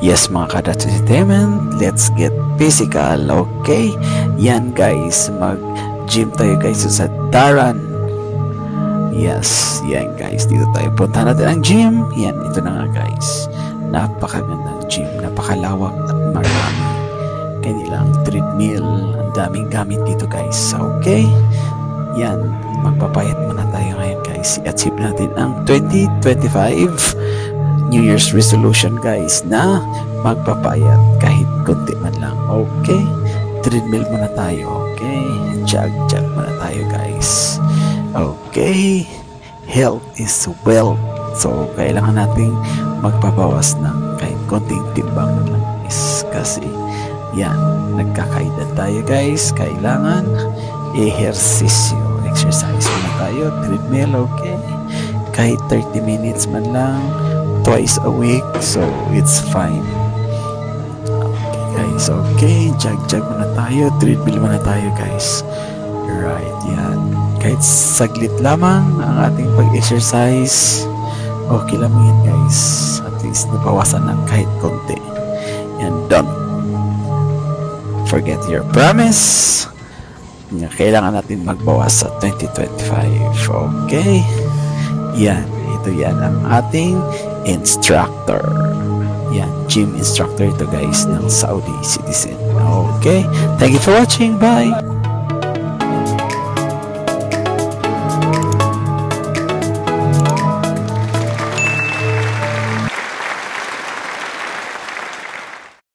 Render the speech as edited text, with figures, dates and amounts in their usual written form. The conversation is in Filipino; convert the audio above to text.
Yes mga Kadats Entertainment, let's get physical, okay? Yan guys, mag-gym tayo guys sa Daran. Yes, yan guys, dito tayo. Punta natin ang gym. Yan, ito na nga guys. Napakagandang gym, napakalawak at marami. Kanilang treadmill, ang daming gamit dito guys, okay? Yan, magpapayat muna tayo ngayon guys. I-achieve natin ang 2025 New Year's resolution guys na magpapayat kahit konti man lang, okay? Treadmill muna tayo, okay? Jog muna tayo guys, okay? Health is wealth, so kailangan nating magpabawas ng kahit konting timbang lang guys, kasi yan, nagkakaedad tayo guys, kailangan ehersisyo, exercise muna tayo, treadmill, okay? Kahit 30 minutes man lang, twice a week, so it's fine. Okay guys, okay, jog muna tayo, treadmill muna tayo guys. Right, yan, kahit saglit lamang ang ating pag-exercise, okay lang yan guys, at least nabawasan ng kahit konti. Yan, don't forget your promise. Kailangan natin magbawas sa 2025, okay? Yan, ito yan ang ating instructor. Yan, gym instructor ito guys ng Saudi citizen. Okay, thank you for watching, bye.